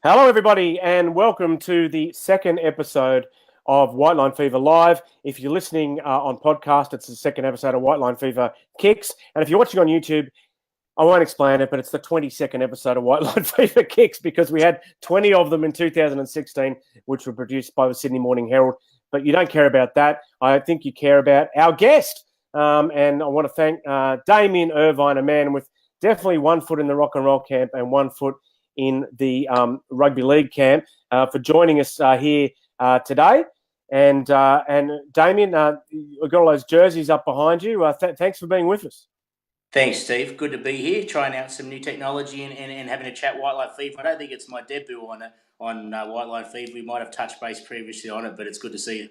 Hello, everybody, and welcome to the second episode of White Line Fever Live. If you're listening on podcast, it's the second episode of White Line Fever Kicks. And if you're watching on YouTube, I won't explain it, but it's the 22nd episode of White Line Fever Kicks because we had 20 of them in 2016, which were produced by the Sydney Morning Herald. But you don't care about that. I think you care about our guest. And I want to thank Damian Irvine, a man with definitely one foot in the rock and roll camp and one foot in the rugby league camp, for joining us here today. And Damian, we've got all those jerseys up behind you. Thanks for being with us. Thanks, Steve. Good to be here, trying out some new technology and having a chat White Line Fever. I don't think it's my debut on White Line Fever. We might have touched base previously on it, but it's good to see you.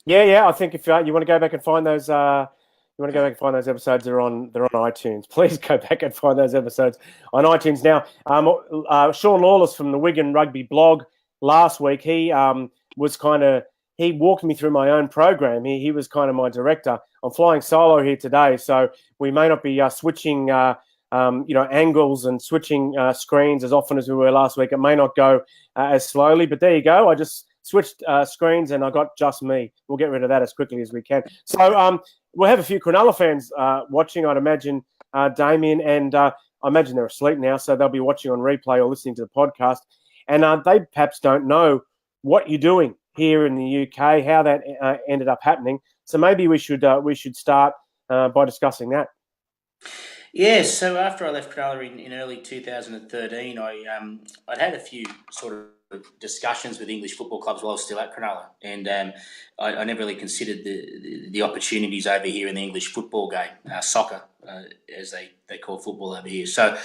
Yeah. I think if you want to go back and find those, episodes. They're on iTunes. Please go back and find those episodes on iTunes. Now, Sean Lawless from the Wigan Rugby blog last week, he walked me through my own program. He was kind of my director. I'm flying solo here today, so we may not be switching angles and switching screens as often as we were last week. It may not go as slowly, but there you go. I just switched screens and I got just me. We'll get rid of that as quickly as we can. So we'll have a few Cronulla fans watching, I'd imagine, Damian, and I imagine they're asleep now, so they'll be watching on replay or listening to the podcast. And they perhaps don't know what you're doing here in the UK, how that ended up happening. So maybe we should start by discussing that. Yeah, so after I left Cronulla in early 2013, I'd had a few sort of discussions with English football clubs while I was still at Cronulla, and I never really considered the opportunities over here in the English football game, soccer, as they call football over here. So,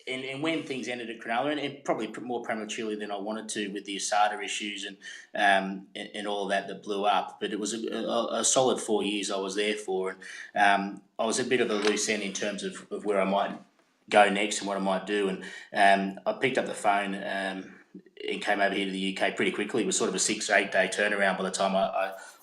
and when things ended at Cronulla, and probably more prematurely than I wanted to, with the ASADA issues and all of that blew up, but it was a solid 4 years I was there for, and I was a bit of a loose end in terms of where I might go next and what I might do, and I picked up the phone and came over here to the UK pretty quickly. It was sort of a 6 or 8 day turnaround by the time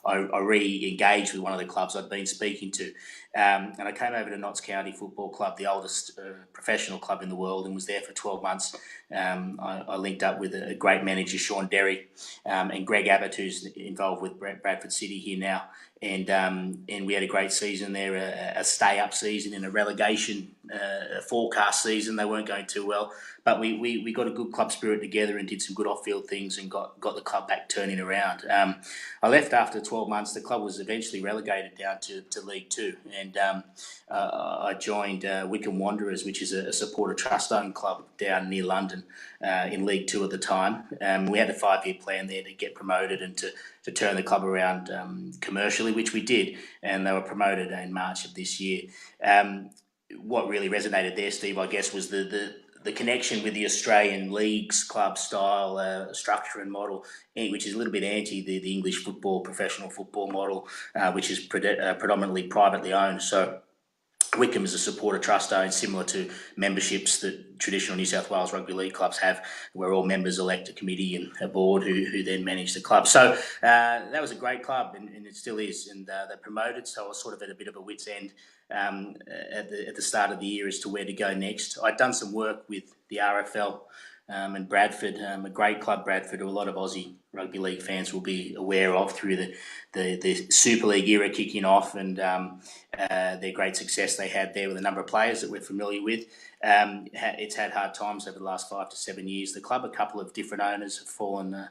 I re-engaged with one of the clubs I'd been speaking to. And I came over to Notts County Football Club, the oldest professional club in the world, and was there for 12 months. I linked up with a great manager, Sean Derry, and Greg Abbott, who's involved with Bradford City here now. And we had a great season there, a stay-up season and a relegation forecast season. They weren't going too well, but we got a good club spirit together and did some good off-field things and got the club back turning around. I left after 12 months. The club was eventually relegated down to League Two, and I joined Wycombe Wanderers, which is a supporter trust-owned club down near London in League Two at the time. We had a 5-year plan there to get promoted and to turn the club around commercially, which we did, and they were promoted in March of this year. What really resonated there, Steve, I guess, was the connection with the Australian leagues, club style, structure and model, which is a little bit anti the English football, professional football model, which is predominantly privately owned. So Wycombe is a supporter trust owned, similar to memberships that traditional New South Wales rugby league clubs have, where all members elect a committee and a board who then manage the club. So that was a great club, and it still is. And they promoted, so I was sort of at a bit of a wit's end at the start of the year as to where to go next. I'd done some work with the RFL and Bradford, a great club, Bradford, who a lot of Aussie rugby league fans will be aware of through the Super League era kicking off, and their great success they had there with a number of players that we're familiar with. It's had hard times over the last 5 to 7 years. The club, a couple of different owners have fallen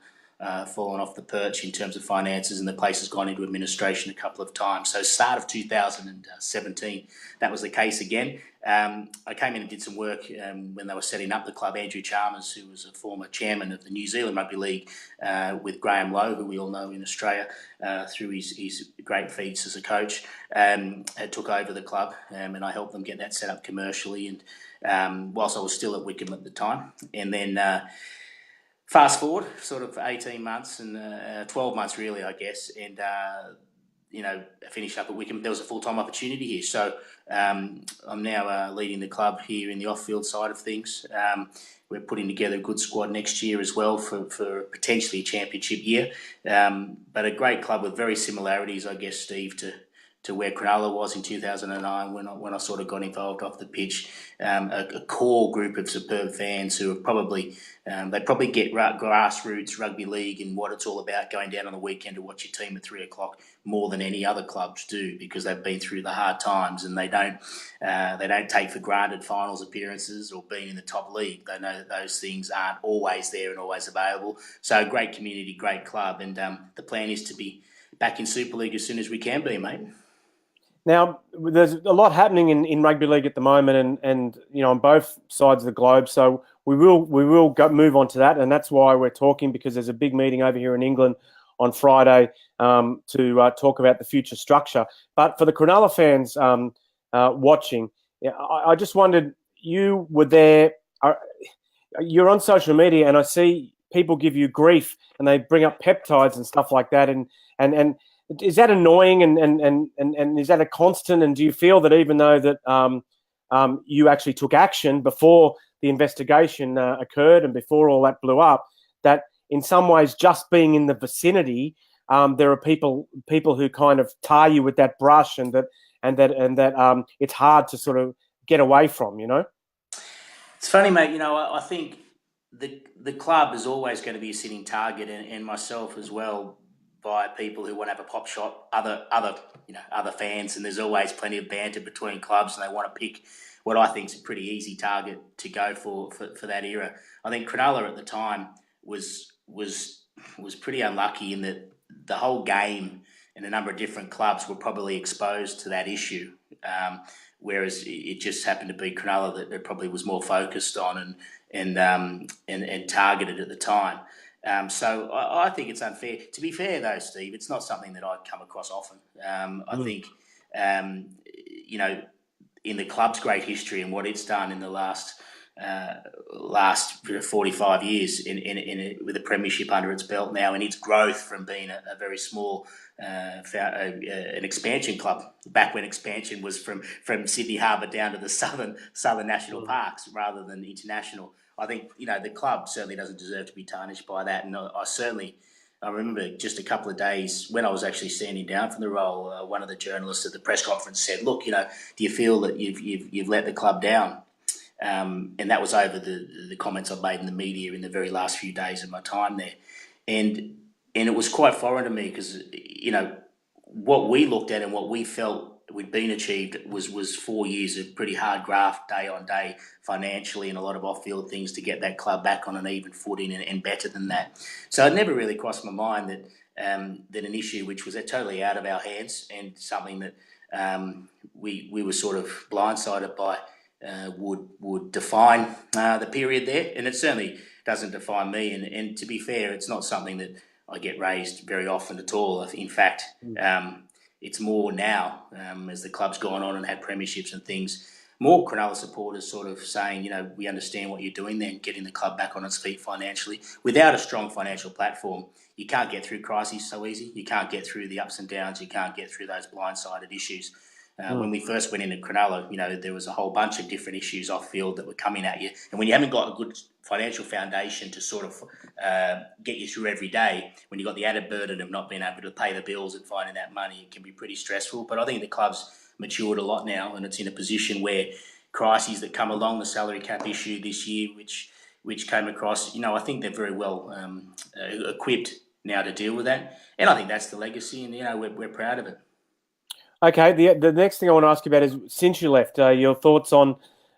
off the perch in terms of finances, and the place has gone into administration a couple of times. So start of 2017, that was the case again. I came in and did some work when they were setting up the club. Andrew Chalmers, who was a former chairman of the New Zealand Rugby League, with Graham Lowe, who we all know in Australia through his great feats as a coach, took over the club, and I helped them get that set up commercially, and whilst I was still at Wycombe at the time. And then fast forward sort of 18 months and 12 months really, I guess, and finished up at Wycombe. There was a full-time opportunity here, so I'm now leading the club here in the off-field side of things. We're putting together a good squad next year as well for potentially a championship year, but a great club with very similarities, I guess, Steve, to where Cronulla was in 2009 when I sort of got involved off the pitch. A core group of superb fans who have probably they probably get grassroots rugby league and what it's all about, going down on the weekend to watch your team at 3 o'clock more than any other clubs do, because they've been through the hard times, and they don't take for granted finals appearances or being in the top league. They know that those things aren't always there and always available. So great community, great club, and the plan is to be back in Super League as soon as we can be, mate. Now, there's a lot happening in rugby league at the moment, and on both sides of the globe. So we will move on to that, and that's why we're talking, because there's a big meeting over here in England on Friday to talk about the future structure. But for the Cronulla fans watching, I just wondered, you were there. You're on social media, and I see people give you grief, and they bring up peptides and stuff like that, and is that annoying, and is that a constant? And do you feel that even though that you actually took action before the investigation occurred and before all that blew up, that in some ways just being in the vicinity, there are people who kind of tar you with that brush, and that it's hard to sort of get away from, It's funny, mate. I think the club is always going to be a sitting target, and myself as well, by people who want to have a pop shot, other fans, and there's always plenty of banter between clubs, and they want to pick what I think is a pretty easy target to go for that era. I think Cronulla at the time was pretty unlucky in that the whole game and a number of different clubs were probably exposed to that issue, whereas it just happened to be Cronulla that probably was more focused on and targeted at the time. So I think it's unfair. To be fair, though, Steve, it's not something that I come across often. I think, in the club's great history and what it's done in the last 45 years with a premiership under its belt now, and its growth from being a very small an expansion club back when expansion was from Sydney Harbour down to the southern national parks rather than international. I think the club certainly doesn't deserve to be tarnished by that, and I remember just a couple of days when I was actually standing down from the role, one of the journalists at the press conference said, "Look, do you feel that you've let the club down?" And that was over the comments I've made in the media in the very last few days of my time there, and it was quite foreign to me, because what we looked at and what we felt we'd been achieved was 4 years of pretty hard graft, day on day, financially, and a lot of off-field things to get that club back on an even footing and better than that. So it never really crossed my mind that an issue which was totally out of our hands and something that we were sort of blindsided by would define the period there, and it certainly doesn't define me. And to be fair, it's not something that I get raised very often at all. In fact, it's more now, as the club's gone on and had premierships and things, more Cronulla supporters sort of saying, we understand what you're doing there, getting the club back on its feet financially. Without a strong financial platform, you can't get through crises so easy. You can't get through the ups and downs. You can't get through those blindsided issues. When we first went into Cronulla, there was a whole bunch of different issues off field that were coming at you. And when you haven't got a good financial foundation to sort of get you through every day, when you've got the added burden of not being able to pay the bills and finding that money, it can be pretty stressful. But I think the club's matured a lot now, and it's in a position where crises that come along, the salary cap issue this year, which came across, I think they're very well equipped now to deal with that. And I think that's the legacy, and, we're proud of it. Okay, the next thing I want to ask you about is, since you left, your thoughts on,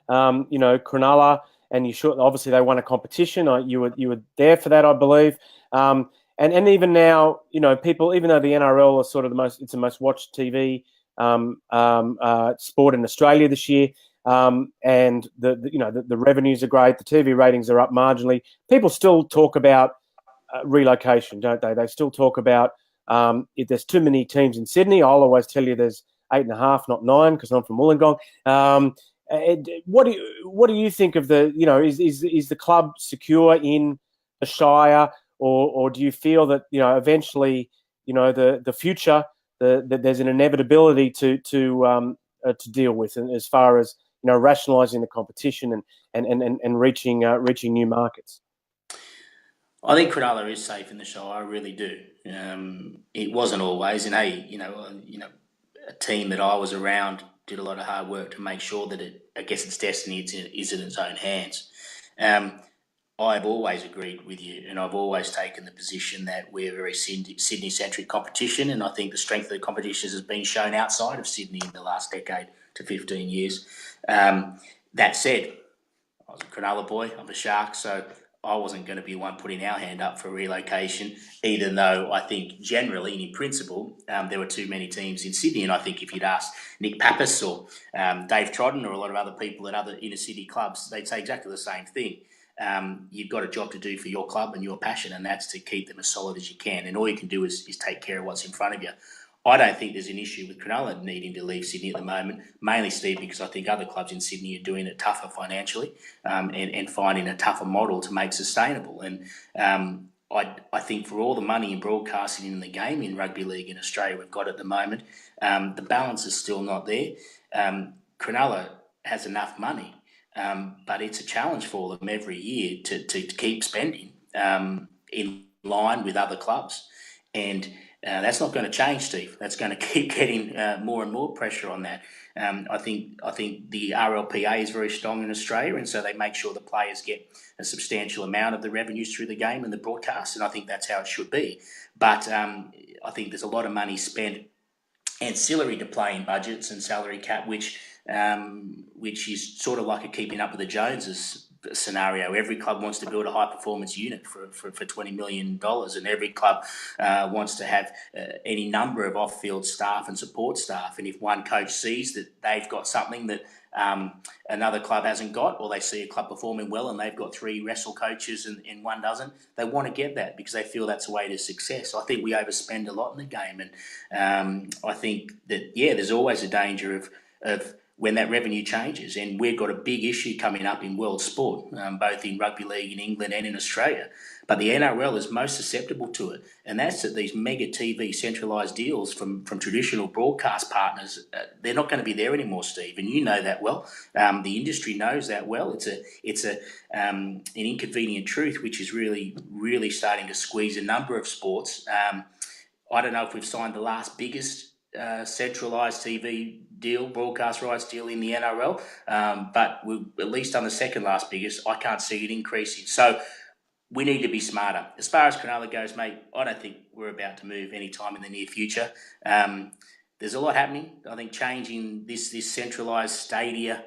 Cronulla, and obviously they won a competition. You were there for that, I believe, and even now, people, even though the NRL are sort of it's the most watched TV sport in Australia this year, and the revenues are great, the TV ratings are up marginally. People still talk about relocation, don't they? They still talk about. If there's too many teams in Sydney, I'll always tell you there's 8.5, not 9, because I'm from Wollongong. What do you think of the? Is the club secure in the Shire, or do you feel that eventually the future that there's an inevitability to deal with, as far as rationalising the competition and reaching new markets? I think Cronulla is safe in the Shire. I really do. It wasn't always, and hey, a team that I was around did a lot of hard work to make sure that its destiny is in its own hands. I've always agreed with you, and I've always taken the position that we're a very Sydney-centric competition, and I think the strength of the competition has been shown outside of Sydney in the last decade to 15 years. That said, I was a Cronulla boy, I'm a Shark, so I wasn't going to be one putting our hand up for relocation, even though I think generally and in principle there were too many teams in Sydney. And I think if you'd asked Nick Pappas or Dave Trodden or a lot of other people at other inner city clubs, they'd say exactly the same thing. You've got a job to do for your club and your passion, and that's to keep them as solid as you can. And all you can do is take care of what's in front of you. I don't think there's an issue with Cronulla needing to leave Sydney at the moment, mainly, Steve, because I think other clubs in Sydney are doing it tougher financially and finding a tougher model to make sustainable. And I think for all the money in broadcasting in the game in rugby league in Australia we've got at the moment, the balance is still not there. Cronulla has enough money, but it's a challenge for them every year to keep spending in line with other clubs. And that's not going to change, Steve. That's going to keep getting more and more pressure on that. I think the RLPA is very strong in Australia, and so they make sure the players get a substantial amount of the revenues through the game and the broadcast, and I think that's how it should be. But I think there's a lot of money spent ancillary to playing budgets and salary cap, which is sort of like a keeping up with the Joneses scenario. Every club wants to build a high performance unit for $20 million, and every club wants to have any number of off field staff and support staff. And if one coach sees that they've got something that another club hasn't got, or they see a club performing well and they've got 3 wrestle coaches and one doesn't, they want to get that because they feel that's a way to success. So I think we overspend a lot in the game, and I think that there's always a danger of when that revenue changes. And we've got a big issue coming up in world sport, both in rugby league in England and in Australia. But the NRL is most susceptible to it. And that's that these mega TV centralised deals from traditional broadcast partners, they're not going to be there anymore, Steve. And you know that well. The industry knows that well. It's an inconvenient truth, which is really, really starting to squeeze a number of sports. I don't know if we've signed the last biggest centralised TV deal, broadcast rights deal in the NRL, but we've at least done the second last biggest. I can't see it increasing. So we need to be smarter. As far as Cronulla goes, mate, I don't think we're about to move anytime in the near future. There's a lot happening. I think changing this centralised stadia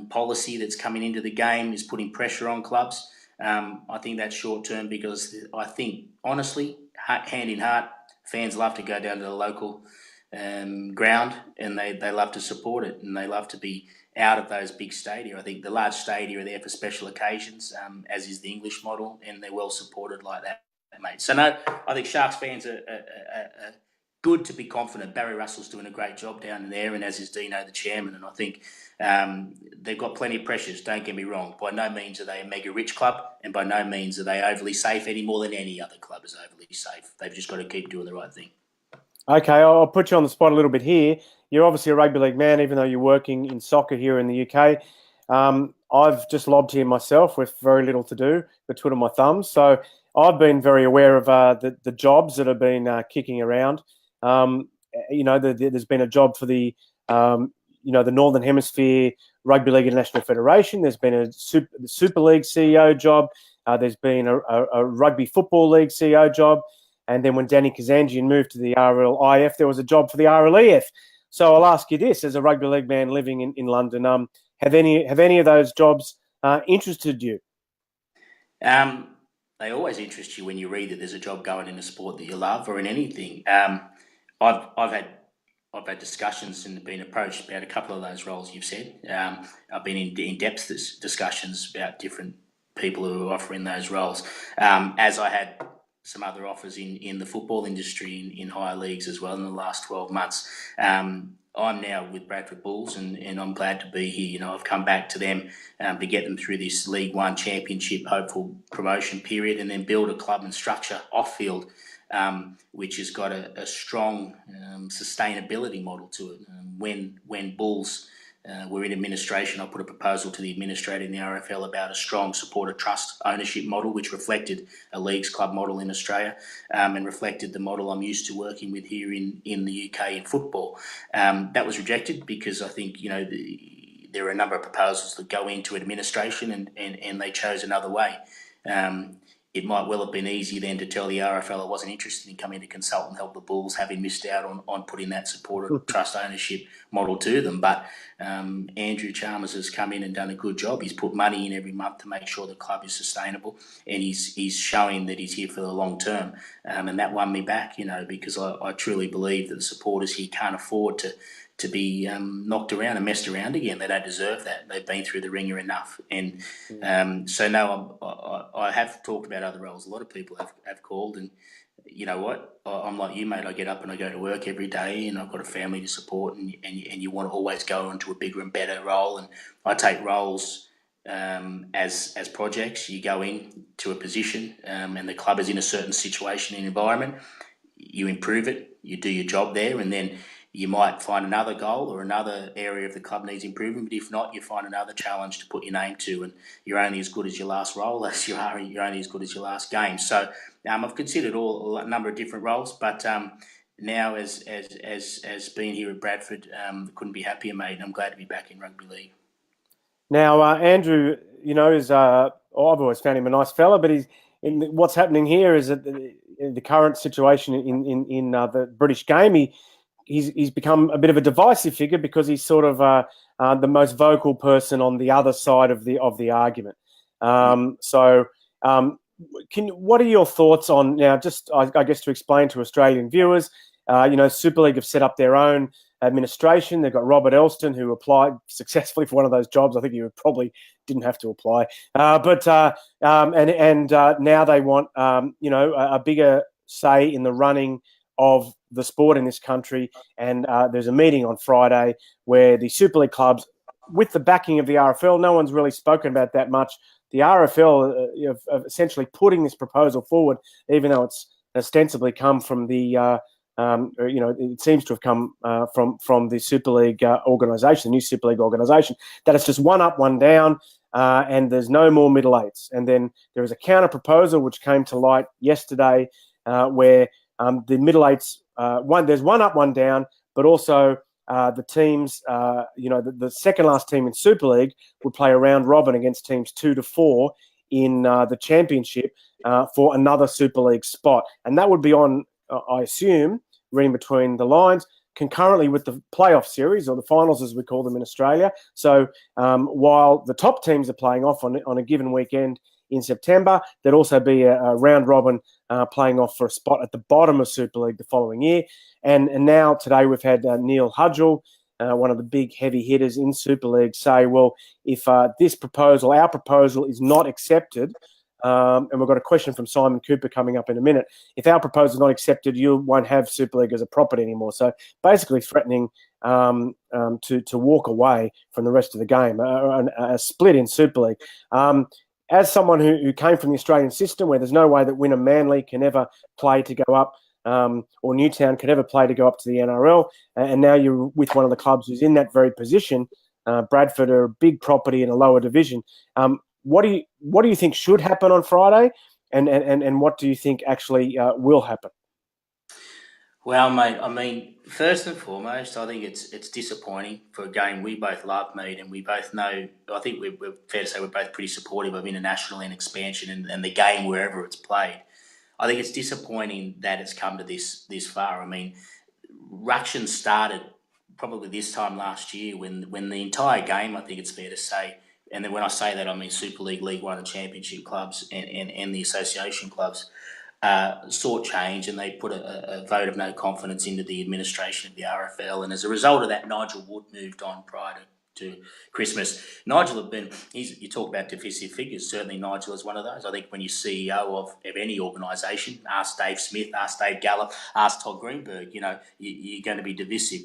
policy that's coming into the game is putting pressure on clubs. I think that's short term because I think, honestly, hand in heart, fans love to go down to the local ground, and they love to support it, and they love to be out of those big stadia. I think the large stadia are there for special occasions, as is the English model, and they're well supported like that, mate. So no, I think Sharks fans are good to be confident. Barry Russell's doing a great job down there, and as is Dino, the chairman, and I think they've got plenty of pressures, don't get me wrong. By no means are they a mega rich club, and by no means are they overly safe any more than any other club is overly safe. They've just got to keep doing the right thing. Okay, I'll put you on the spot a little bit here. You're obviously a rugby league man, even though you're working in soccer here in the UK. I've just lobbed here myself with very little to do but twiddle my thumbs. So I've been very aware of the jobs that have been kicking around. There's been a job for the Northern Hemisphere Rugby League International Federation. There's been a Super League CEO job. There's been a Rugby Football League CEO job. And then when Danny Kazanjian moved to the RLIF, there was a job for the RLEF. So I'll ask you this, as a rugby league man living in London, have any of those jobs interested you? They always interest you when you read that there's a job going in a sport that you love or in anything. I've had discussions and been approached about a couple of those roles you've said. I've been in depth discussions about different people who are offering those roles, as I had some other offers in the football industry in higher leagues as well in the last 12 months. I'm now with Bradford Bulls, and I'm glad to be here. I've come back to them to get them through this League One Championship hopeful promotion period, and then build a club and structure off field, which has got a strong sustainability model to it. When Bulls we're in administration. I put a proposal to the administrator in the RFL about a strong supporter trust ownership model, which reflected a leagues club model in Australia, and reflected the model I'm used to working with here in the UK in football. That was rejected because I think, there are a number of proposals that go into administration, and they chose another way. It might well have been easy then to tell the RFL I wasn't interested in coming to consult and help the Bulls, having missed out on putting that supporter trust ownership model to them. But Andrew Chalmers has come in and done a good job. He's put money in every month to make sure the club is sustainable, and he's showing that he's here for the long term. And that won me back, because I truly believe that the supporters here can't afford to be knocked around and messed around again. They don't deserve that. They've been through the ringer enough. And so no, I have talked about other roles. A lot of people have called, and you know what? I'm like you, mate. I get up and I go to work every day, and I've got a family to support, and you want to always go into a bigger and better role. And I take roles as projects. You go in to a position, and the club is in a certain situation and environment. You improve it. You do your job there, and then you might find another goal or another area of the club needs improvement, but if not, you find another challenge to put your name to, and you're only as good as your last role as you're only as good as your last game. So I've considered a number of different roles, but now as being here at Bradford, couldn't be happier, mate. And I'm glad to be back in rugby league. Now, Andrew, is I've always found him a nice fella, but what's happening here is that the current situation in the British game, he's become a bit of a divisive figure because he's sort of the most vocal person on the other side of the argument. What are your thoughts on now? Just I guess to explain to Australian viewers, Super League have set up their own administration. They've got Robert Elston, who applied successfully for one of those jobs. I think he probably didn't have to apply, but now they want a bigger say in the running of the sport in this country. And there's a meeting on Friday where the Super League clubs, with the backing of the RFL, no one's really spoken about that much. The RFL of essentially putting this proposal forward, even though it's ostensibly come from the, it seems to have come from the Super League organisation, the new Super League organisation, that it's just one up, one down, and there's no more middle eights. And then there is a counter proposal which came to light yesterday where the middle eights, there's one up, one down, but also the teams, the second last team in Super League would play a round robin against teams 2 to 4 in the championship for another Super League spot. And that would be on, I assume, reading between the lines, concurrently with the playoff series, or the finals as we call them in Australia. So while the top teams are playing off on a given weekend in September, there'd also be a round robin playing off for a spot at the bottom of Super League the following year. And now today we've had Neil Hudgell, one of the big heavy hitters in Super League, say, well, if our proposal is not accepted, and we've got a question from Simon Cooper coming up in a minute, if our proposal is not accepted, you won't have Super League as a property anymore. So basically threatening to walk away from the rest of the game, a split in Super League. As someone who came from the Australian system, where there's no way that Wynnum Manly can ever play to go up, or Newtown can ever play to go up to the NRL, and now you're with one of the clubs who's in that very position, Bradford are a big property in a lower division. What do you think should happen on Friday, and what do you think actually will happen? Well, mate, I mean, first and foremost, I think it's disappointing for a game we both love, mate, and we both know. I think we're fair to say we're both pretty supportive of international and expansion and the game wherever it's played. I think it's disappointing that it's come to this far. I mean, ructions started probably this time last year when the entire game, I think it's fair to say, and then when I say that, I mean Super League, League One and Championship clubs and the association clubs, sought change, and they put a vote of no confidence into the administration of the RFL. And as a result of that, Nigel Wood moved on prior to Christmas. Nigel you talk about divisive figures, certainly Nigel is one of those. I think when you're CEO of any organisation, ask Dave Smith, ask Dave Gallup, ask Todd Greenberg, you're going to be divisive.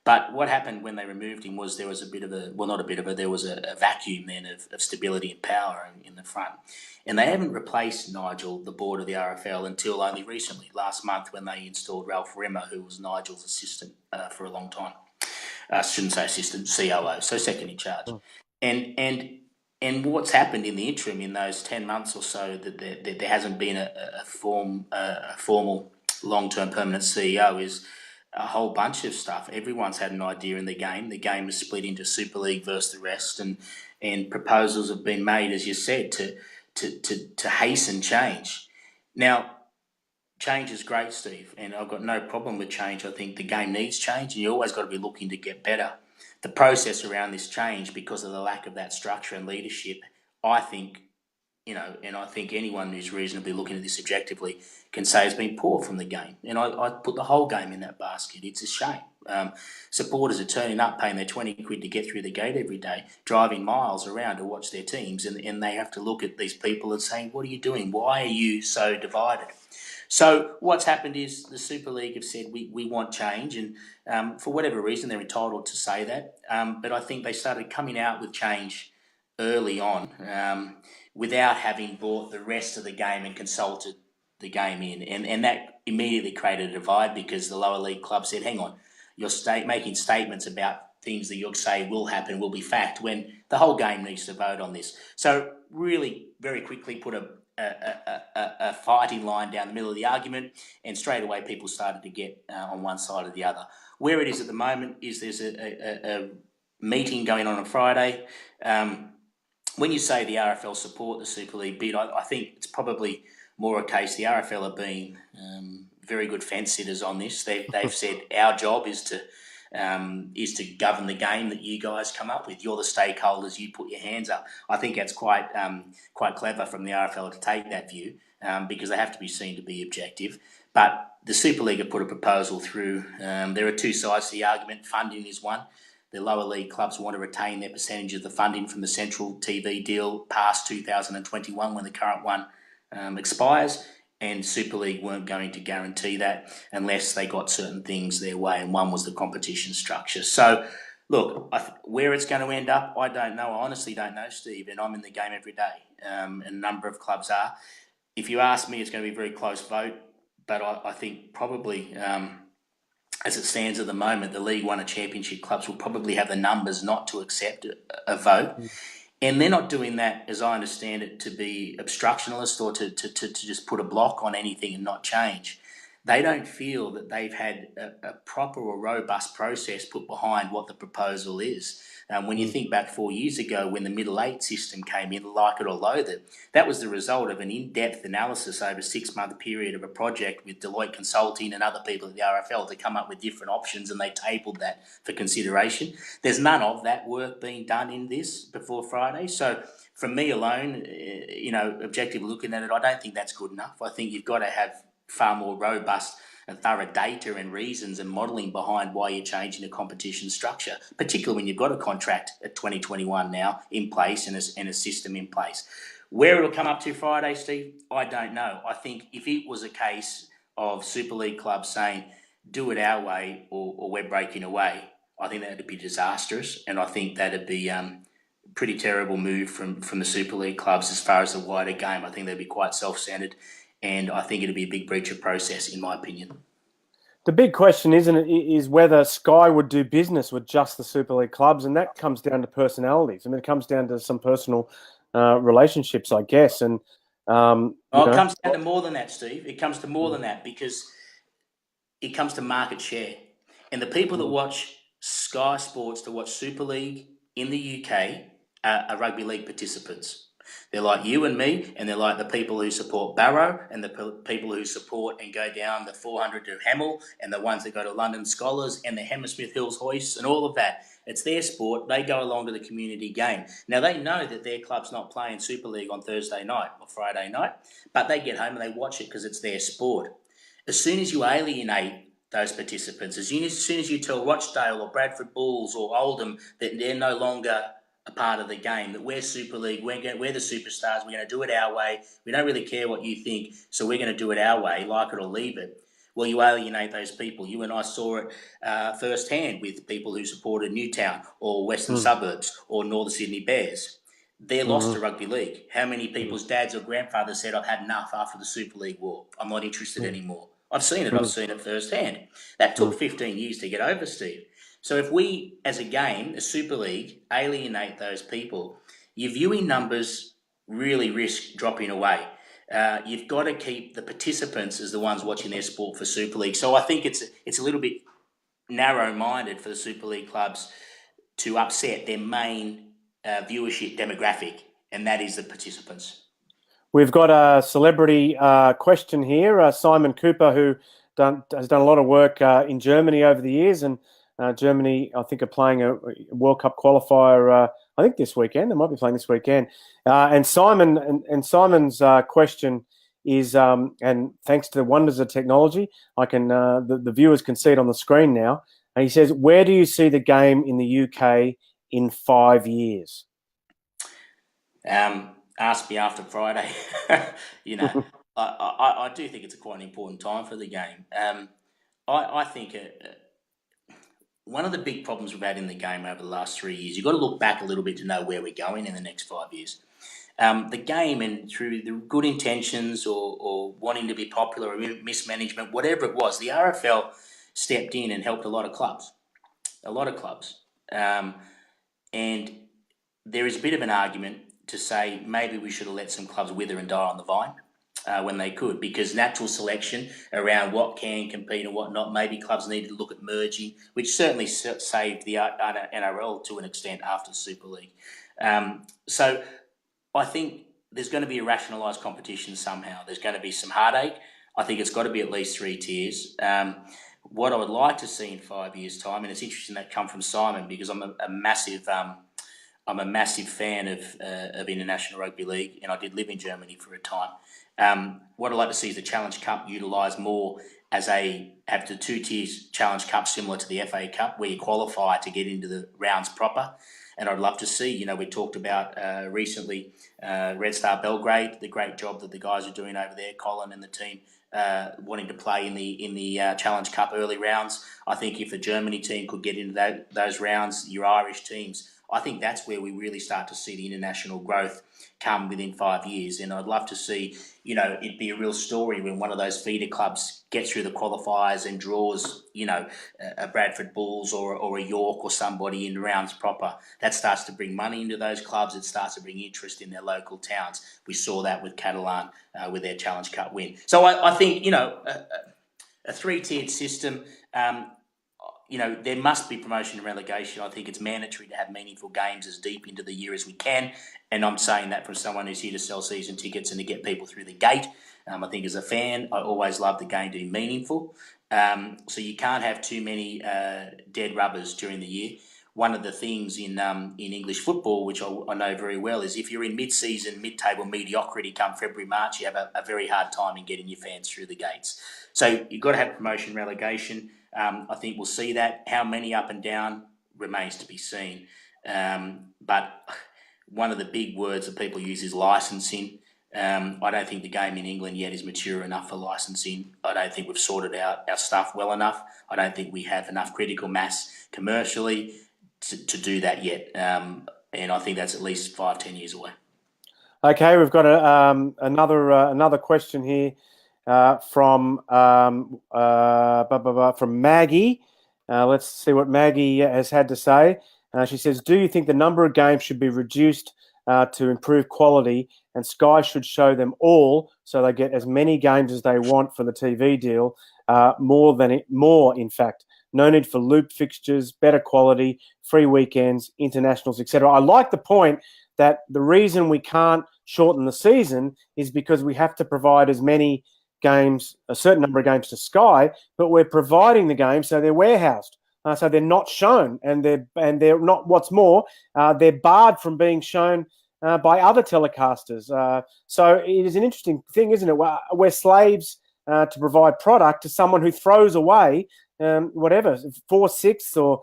But what happened when they removed him was there was there was a vacuum then of stability and power in the front. And they haven't replaced Nigel, the board of the RFL, until only recently, last month, when they installed Ralph Rimmer, who was Nigel's assistant for a long time. I shouldn't say assistant, COO, so second in charge. Mm. And what's happened in the interim in those 10 months or so that there hasn't been a formal long-term permanent CEO is a whole bunch of stuff. Everyone's had an idea in the game. The game is split into Super League versus the rest, and proposals have been made, as you said, to hasten change. Now, change is great, Steve, and I've got no problem with change. I think the game needs change, and you always got to be looking to get better. The process around this change, because of the lack of that structure and leadership, I think, and I think anyone who's reasonably looking at this objectively can say has been poor from the game. And I put the whole game in that basket. It's a shame. Supporters are turning up, paying their 20 quid to get through the gate every day, driving miles around to watch their teams, and they have to look at these people and saying, what are you doing? Why are you so divided? So what's happened is the Super League have said we want change, and for whatever reason they're entitled to say that. But I think they started coming out with change early on without having brought the rest of the game and consulted the game in, and that immediately created a divide because the lower league club said, "Hang on, you're making statements about things that you'll say will happen, will be fact, when the whole game needs to vote on this." So really, very quickly put a fighting line down the middle of the argument, and straight away people started to get on one side or the other. Where it is at the moment is there's a meeting going on Friday. When you say the RFL support the Super League bid, I think it's probably more a case the RFL have been very good fence sitters on this. They've said our job is to govern the game that you guys come up with. You're the stakeholders. You put your hands up. I think that's quite clever from the RFL to take that view because they have to be seen to be objective. But the Super League have put a proposal through. There are two sides to the argument. Funding is one. The lower league clubs want to retain their percentage of the funding from the central TV deal past 2021 when the current one expires. And Super League weren't going to guarantee that unless they got certain things their way, and one was the competition structure. So, look, where it's going to end up, I don't know. I honestly don't know, Steve, and I'm in the game every day, and a number of clubs are. If you ask me, it's going to be a very close vote, but I think probably, as it stands at the moment, the League One and Championship clubs will probably have the numbers not to accept a vote. Mm. And they're not doing that, as I understand it, to be obstructionist or to just put a block on anything and not change. They don't feel that they've had a proper or robust process put behind what the proposal is. When you think back 4 years ago when the middle eight system came in, like it or loathe it, that was the result of an in-depth analysis over a 6-month period of a project with Deloitte Consulting and other people at the RFL to come up with different options, and they tabled that for consideration. There's none of that work being done in this before Friday. So from me alone, objectively looking at it, I don't think that's good enough. I think you've got to have far more robust and thorough data and reasons and modelling behind why you're changing the competition structure, particularly when you've got a contract at 2021 now in place and a system in place. Where it'll come up to Friday, Steve, I don't know. I think if it was a case of Super League clubs saying, do it our way or we're breaking away, I think that would be disastrous, and I think that would be pretty terrible move from the Super League clubs as far as the wider game. I think they'd be quite self-centred, and I think it'd be a big breach of process, in my opinion. The big question, isn't it, is whether Sky would do business with just the Super League clubs, and that comes down to personalities. I mean, it comes down to some personal relationships, I guess. And it comes down to more than that, Steve. It comes to more than that because it comes to market share. And the people that watch Sky Sports, to watch Super League in the UK, are rugby league participants. They're like you and me, and they're like the people who support Barrow and the people who support and go down the 400 to Hemel, and the ones that go to London Scholars and the Hammersmith Hills Hoists and all of that. It's their sport. They go along to the community game. Now, they know that their club's not playing Super League on Thursday night or Friday night, but they get home and they watch it because it's their sport. As soon as you alienate those participants, as soon as you tell Rochdale or Bradford Bulls or Oldham that they're no longer a part of the game, that we're Super League, we're the superstars, we're going to do it our way, we don't really care what you think, so we're going to do it our way, like it or leave it. Well, you alienate those people. You and I saw it firsthand with people who supported Newtown or Western Suburbs or Northern Sydney Bears. They're lost to rugby league. How many people's dads or grandfathers said, I've had enough after the Super League war, I'm not interested anymore? I've seen it firsthand. That took 15 years to get over, Steve. So if we, as a game, a Super League, alienate those people, your viewing numbers really risk dropping away. You've got to keep the participants as the ones watching their sport for Super League. So I think it's a little bit narrow-minded for the Super League clubs to upset their main viewership demographic, and that is the participants. We've got a celebrity question here. Simon Cooper, who has done a lot of work in Germany over the years, and Germany, I think, are playing a World Cup qualifier. I think this weekend. They might be playing this weekend. And Simon's question is, and thanks to the wonders of technology, I can the viewers can see it on the screen now. And he says, "Where do you see the game in the UK in 5 years?" Ask me after Friday. you know, I do think it's quite an important time for the game. I think one of the big problems we've had in the game over the last 3 years, you've got to look back a little bit to know where we're going in the next 5 years. The game, and through the good intentions or wanting to be popular or mismanagement, whatever it was, the RFL stepped in and helped a lot of clubs. And there is a bit of an argument to say maybe we should have let some clubs wither and die on the vine when they could, because natural selection around what can compete and what not, maybe clubs needed to look at merging, which certainly saved the NRL to an extent after the Super League. So I think there's going to be a rationalised competition somehow. There's going to be some heartache. I think it's got to be at least 3 tiers. What I would like to see in 5 years' time, and it's interesting that come from Simon, because I'm a massive fan of international rugby league, and I did live in Germany for a time. What I'd like to see is the Challenge Cup utilised more as have the 2 tiers Challenge Cup similar to the FA Cup, where you qualify to get into the rounds proper. And I'd love to see, we talked about recently Red Star Belgrade, the great job that the guys are doing over there, Colin and the team, wanting to play in the Challenge Cup early rounds. I think if the Germany team could get into those rounds, your Irish teams, I think that's where we really start to see the international growth come within 5 years. And I'd love to see, it'd be a real story when one of those feeder clubs gets through the qualifiers and draws, a Bradford Bulls or a York or somebody in rounds proper. That starts to bring money into those clubs. It starts to bring interest in their local towns. We saw that with Catalan with their Challenge Cup win. So I think, a 3-tiered system, there must be promotion and relegation. I think it's mandatory to have meaningful games as deep into the year as we can. And I'm saying that from someone who's here to sell season tickets and to get people through the gate. I think as a fan, I always love the game to be meaningful. So you can't have too many dead rubbers during the year. One of the things in English football, which I know very well, is if you're in mid-season, mid-table mediocrity come February, March, you have a very hard time in getting your fans through the gates. So you've got to have promotion, relegation. I think we'll see that. How many up and down remains to be seen. But one of the big words that people use is licensing. I don't think the game in England yet is mature enough for licensing. I don't think we've sorted out our stuff well enough. I don't think we have enough critical mass commercially to do that yet. And I think that's at least 5-10 years away. Okay, we've got another question here from Maggie. Let's see what Maggie has had to say. She says, "Do you think the number of games should be reduced to improve quality, and Sky should show them all so they get as many games as they want for the TV deal? More, in fact. No need for loop fixtures, better quality, free weekends, internationals, etc." I like the point that the reason we can't shorten the season is because we have to provide as many games, a certain number of games to Sky, but we're providing the games so they're warehoused, so they're not shown, and they're not. What's more, they're barred from being shown by other telecasters. So it is an interesting thing, isn't it? We're slaves to provide product to someone who throws away whatever 4/6 or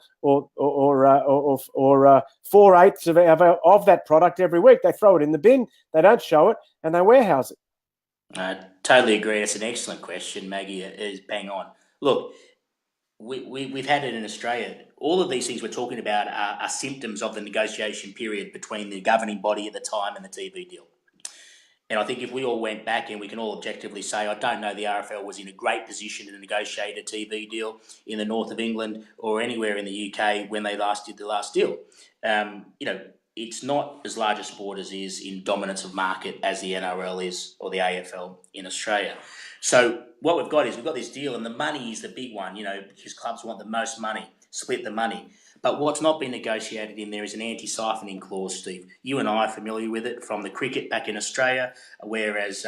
4/8 of that product every week. They throw it in the bin. They don't show it, and they warehouse it. I totally agree. That's an excellent question, Maggie. It is bang on. Look, we've had it in Australia. All of these things we're talking about are symptoms of the negotiation period between the governing body at the time and the TV deal. And I think if we all went back and we can all objectively say, I don't know the RFL was in a great position to negotiate a TV deal in the north of England or anywhere in the UK when they last did the last deal. It's not as large a sport as is in dominance of market as the NRL is or the AFL in Australia. So what we've got this deal, and the money is the big one, because clubs want the most money, split the money. But what's not been negotiated in there is an anti-siphoning clause, Steve. You and I are familiar with it from the cricket back in Australia, whereas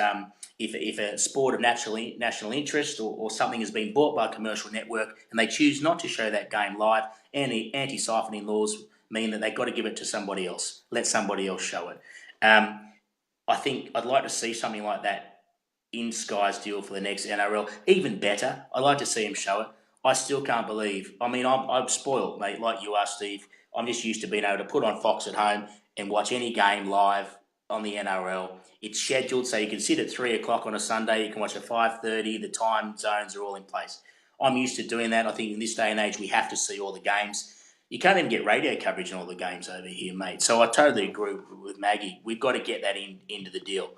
if a sport of national interest or something has been bought by a commercial network and they choose not to show that game live, anti-siphoning laws mean that they've got to give it to somebody else, let somebody else show it. I think I'd like to see something like that in Sky's deal for the next NRL. Even better, I'd like to see him show it. I still can't believe. I mean, I'm spoiled, mate, like you are, Steve. I'm just used to being able to put on Fox at home and watch any game live on the NRL. It's scheduled, so you can sit at 3 o'clock on a Sunday. You can watch at 5:30. The time zones are all in place. I'm used to doing that. I think in this day and age, we have to see all the games. You can't even get radio coverage on all the games over here, mate. So I totally agree with Maggie. We've got to get that into the deal.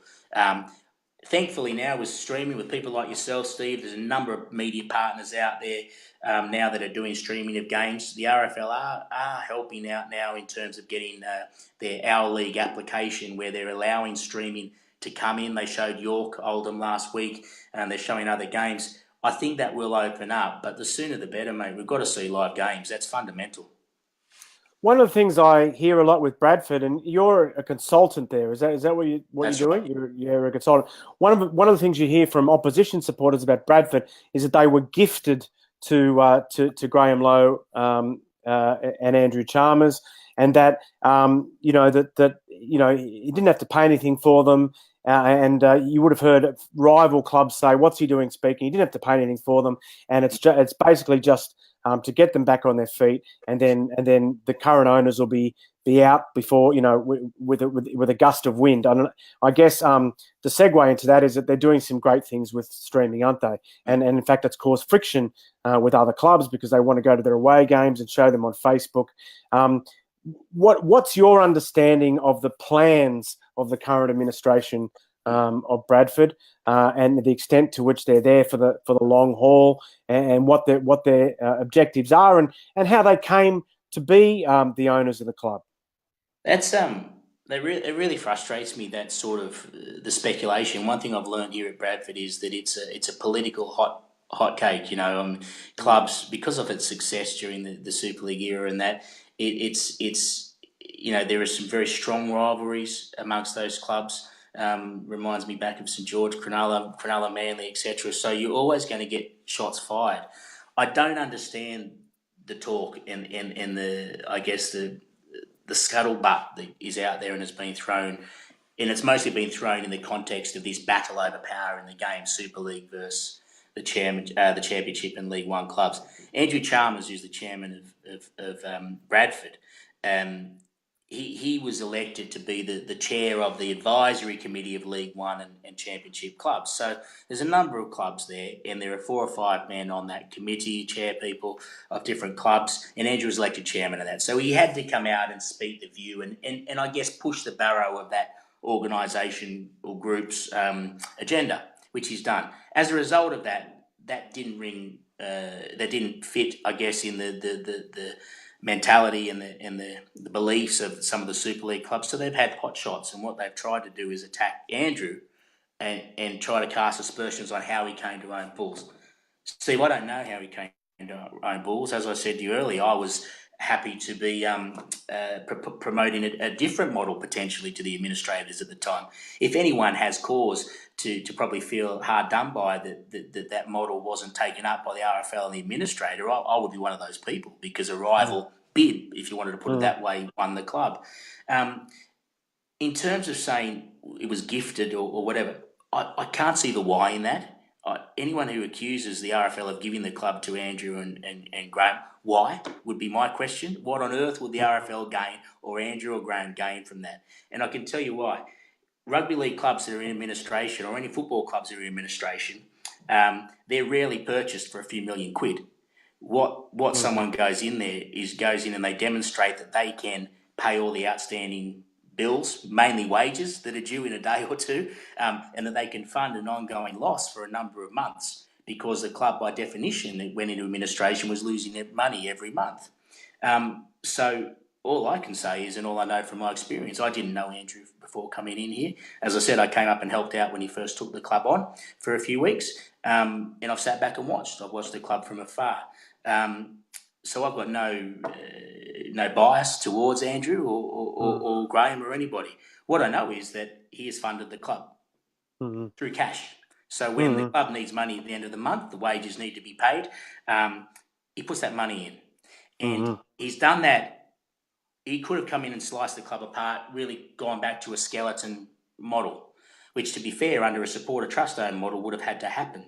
Thankfully now with streaming, with people like yourself, Steve, there's a number of media partners out there now that are doing streaming of games. The RFL are helping out now in terms of getting their Our League application where they're allowing streaming to come in. They showed York Oldham last week and they're showing other games. I think that will open up, but the sooner the better, mate. We've got to see live games. That's fundamental. One of the things I hear a lot with Bradford, and you're a consultant there, is that what you're doing? Right. You're a consultant. One of the things you hear from opposition supporters about Bradford is that they were gifted to Graham Lowe and Andrew Chalmers, and that he didn't have to pay anything for them. And you would have heard rival clubs say, "What's he doing speaking?" He didn't have to pay anything for them, and it's basically just to get them back on their feet, and then the current owners will be out before with a gust of wind. I guess the segue into that is that they're doing some great things with streaming, aren't they? And in fact, it's caused friction with other clubs because they want to go to their away games and show them on Facebook. What's your understanding of the plans of the current administration of Bradford and the extent to which they're there for the long haul, and what their objectives are, and how they came to be the owners of the club? That's it really frustrates me, that sort of the speculation. One thing I've learned here at Bradford is that it's a political hot cake. Clubs, because of its success during the Super League era, and that it's there are some very strong rivalries amongst those clubs. Reminds me back of St George, Cronulla, Manly, etc. So you're always going to get shots fired. I don't understand the talk and the scuttlebutt that is out there and has been thrown, and it's mostly been thrown in the context of this battle over power in the game, Super League versus the Championship and League One clubs. Andrew Chalmers, who's the chairman of Bradford, he was elected to be the chair of the advisory committee of League One and Championship clubs. So there's a number of clubs there, and there are 4 or 5 men on that committee, chair people of different clubs, and Andrew was elected chairman of that. So he had to come out and speak the view and I guess push the barrow of that organisation or group's agenda, which he's done. As a result of that didn't fit, I guess, in the mentality and the beliefs of some of the Super League clubs. So they've had hot shots, and what they've tried to do is attack Andrew and try to cast aspersions on how he came to own Bulls. Steve, I don't know how he came to own Bulls. As I said to you earlier, I was happy to be promoting a different model potentially to the administrators at the time. If anyone has cause to probably feel hard done by that model wasn't taken up by the RFL and the administrator, I would be one of those people, because a rival bid, if you wanted to put it that way, won the club. In terms of saying it was gifted or whatever, I can't see the why in that. Anyone who accuses the RFL of giving the club to Andrew and Graham, why, would be my question. What on earth would the RFL gain, or Andrew or Graham gain from that? And I can tell you why. Rugby league clubs that are in administration, or any football clubs that are in administration, they're rarely purchased for a few million quid. Someone goes in and they demonstrate that they can pay all the outstanding bills, mainly wages, that are due in a day or two, and that they can fund an ongoing loss for a number of months because the club, by definition, that went into administration was losing their money every month. So all I can say is, and all I know from my experience, I didn't know Andrew before coming in here. As I said, I came up and helped out when he first took the club on for a few weeks, and I've sat back and watched. I've watched the club from afar. So I've got no bias towards Andrew or Graham or anybody. What I know is that he has funded the club through cash. So when the club needs money at the end of the month, the wages need to be paid, he puts that money in. And he's done that. He could have come in and sliced the club apart, really gone back to a skeleton model, which, to be fair, under a supporter trust-owned model would have had to happen.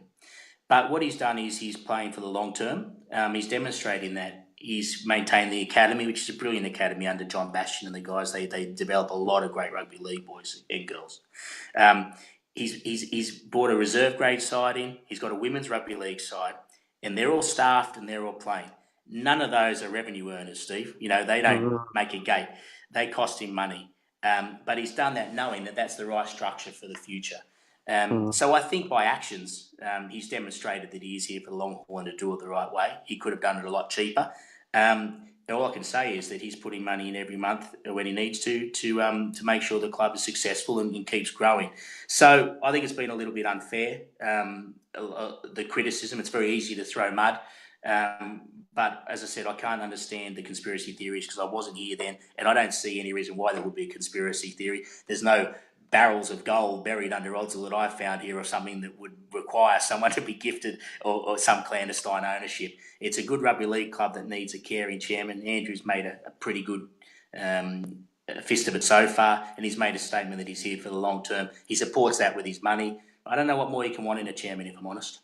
But what he's done is he's playing for the long term. He's demonstrating that. He's maintained the academy, which is a brilliant academy under John Bastian and the guys. They develop a lot of great rugby league boys and girls. He's brought a reserve grade side in. He's got a women's rugby league side, and they're all staffed and they're all playing. None of those are revenue earners, Steve. You know, they don't make a gate. They cost him money. But he's done that knowing that that's the right structure for the future. So I think by actions, he's demonstrated that he is here for the long haul and to do it the right way. He could have done it a lot cheaper. And all I can say is that he's putting money in every month when he needs to make sure the club is successful and keeps growing. So I think it's been a little bit unfair, the criticism. It's very easy to throw mud. But as I said, I can't understand the conspiracy theories because I wasn't here then, and I don't see any reason why there would be a conspiracy theory. There's no barrels of gold buried under Odsal that I've found here or something that would require someone to be gifted or some clandestine ownership. It's a good rugby league club that needs a caring chairman. Andrew's made a pretty good fist of it so far, and he's made a statement that he's here for the long term. He supports that with his money. I don't know what more you can want in a chairman, if I'm honest.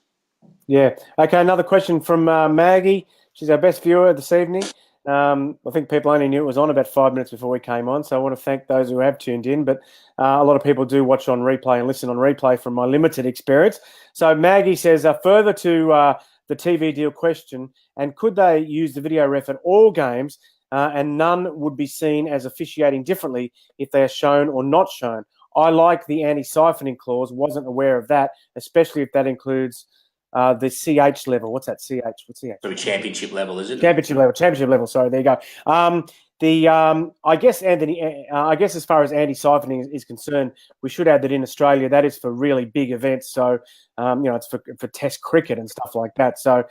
Yeah. Okay, another question from Maggie. She's our best viewer this evening. I think people only knew it was on about 5 minutes before we came on, so I want to thank those who have tuned in, but a lot of people do watch on replay and listen on replay from my limited experience. So Maggie says, further to the TV deal question, and could they use the video ref at all games and none would be seen as officiating differently if they are shown or not shown? I like the anti-siphoning clause, wasn't aware of that, especially if that includes the CH level. What's that? CH? What's CH? So championship level, is it? Championship level. Sorry, there you go. I guess, Anthony, I guess as far as anti-siphoning is concerned, we should add that in Australia that is for really big events. So it's for Test cricket and stuff like that. So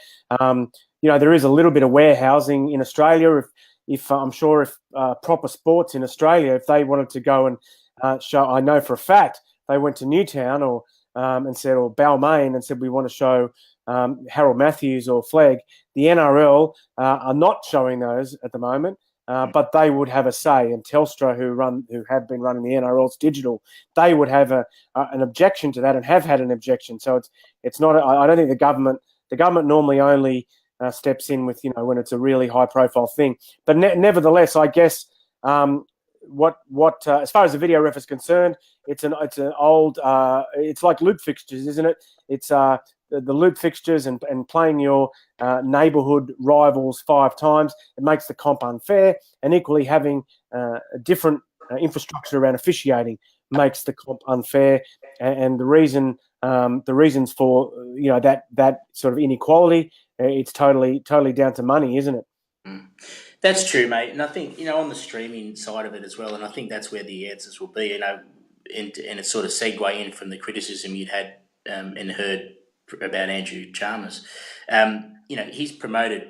there is a little bit of warehousing in Australia. If I'm sure if Proper Sports in Australia, if they wanted to go and show, I know for a fact they went to Newtown or Balmain and said we want to show Harold Matthews or Flegg. The NRL are not showing those at the moment, but they would have a say. And Telstra, who have been running the NRL's digital, they would have an objection to that and have had an objection. So it's not. I don't think the government normally only steps in with when it's a really high profile thing. But nevertheless, I guess. As far as the video ref is concerned, it's an old it's like loop fixtures, isn't it? It's the loop fixtures and playing your neighbourhood rivals 5 times. It makes the comp unfair, and equally having a different infrastructure around officiating makes the comp unfair. And the reasons for that sort of inequality, it's totally down to money, isn't it? That's true, mate. And I think, on the streaming side of it as well, and I think that's where the answers will be, and it's sort of segue in from the criticism you'd had and heard about Andrew Chalmers. He's promoted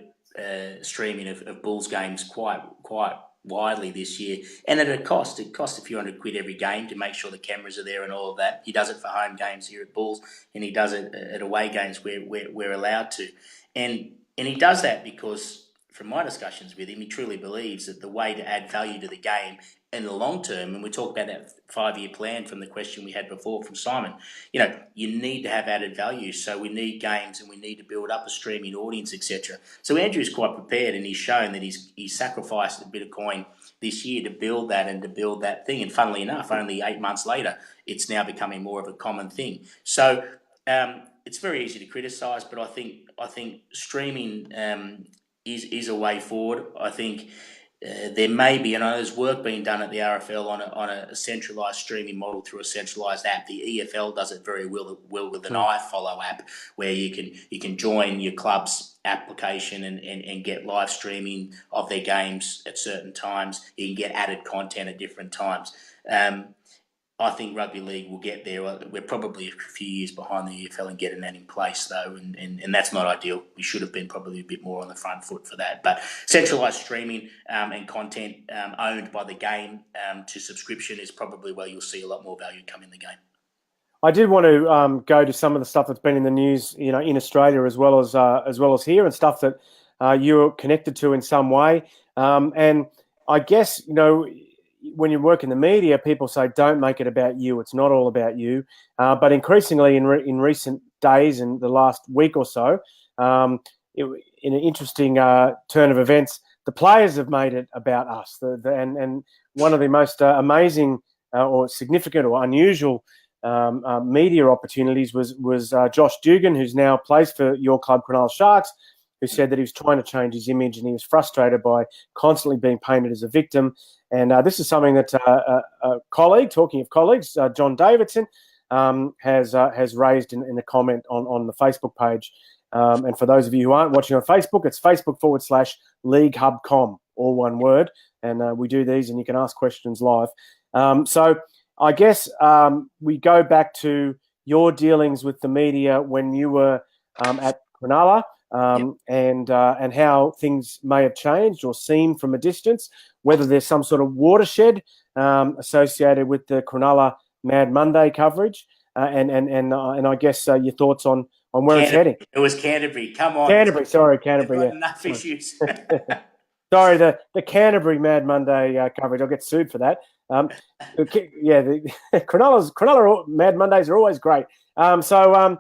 streaming of Bulls games quite widely this year, and at a cost. It costs a few £100 every game to make sure the cameras are there and all of that. He does it for home games here at Bulls, and he does it at away games where we're allowed to. And he does that because, from my discussions with him, he truly believes that the way to add value to the game in the long term, and we talked about that 5-year plan from the question we had before from Simon, you need to have added value. So we need games and we need to build up a streaming audience, etc. So Andrew's quite prepared, and he's shown that he's sacrificed a bit of coin this year to build that and to build that thing. And funnily enough, only 8 months later, it's now becoming more of a common thing. So it's very easy to criticise, but I think streaming is a way forward. I think there may be, and there's work being done at the RFL on a centralised streaming model through a centralised app. The EFL does it very well with an iFollow app, where you can join your club's application and get live streaming of their games at certain times. You can get added content at different times. I think rugby league will get there. We're probably a few years behind the EFL in getting that in place, though, and that's not ideal. We should have been probably a bit more on the front foot for that. But centralised streaming and content owned by the game to subscription is probably where you'll see a lot more value come in the game. I did want to go to some of the stuff that's been in the news, in Australia as well as here, and stuff that you're connected to in some way. And I guess when you work in the media, people say don't make it about you. It's not all about you. But increasingly in recent days, in the last week or so, in an interesting turn of events, the players have made it about us. And one of the most amazing or significant or unusual media opportunities was Josh Dugan, who's now plays for your club, Cronulla Sharks, who said that he was trying to change his image and he was frustrated by constantly being painted as a victim. And this is something that a colleague, talking of colleagues, John Davidson, has raised in a comment on the Facebook page. And for those of you who aren't watching on Facebook, it's Facebook.com/LeagueHubCom, all one word. And we do these and you can ask questions live. So I guess we go back to your dealings with the media when you were at Cronulla. And how things may have changed or seem from a distance, whether there's some sort of watershed associated with the Cronulla Mad Monday coverage, and I guess your thoughts on where it's heading. It was Canterbury. Come on, Canterbury. Sorry, Canterbury. They've got enough issues. Sorry, the Canterbury Mad Monday coverage. I'll get sued for that. The Cronulla Mad Mondays are always great. What are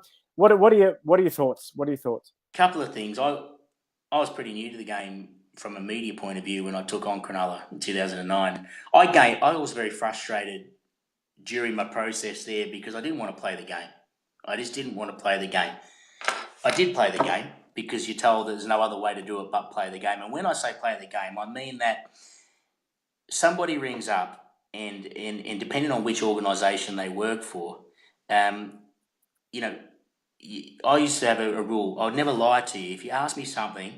your thoughts? What are your thoughts? Couple of things. I was pretty new to the game from a media point of view when I took on Cronulla in 2009. I was very frustrated during my process there because I didn't want to play the game. I just didn't want to play the game. I did play the game because you're told there's no other way to do it but play the game. And when I say play the game, I mean that somebody rings up and depending on which organisation they work for, I used to have a rule. I would never lie to you. If you ask me something,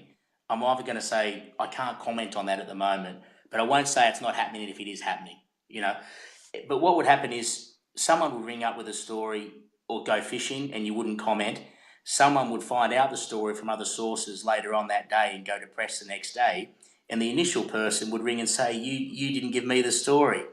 I'm either going to say, I can't comment on that at the moment, but I won't say it's not happening if it is happening, But what would happen is someone would ring up with a story or go fishing and you wouldn't comment. Someone would find out the story from other sources later on that day and go to press the next day. And the initial person would ring and say, you didn't give me the story.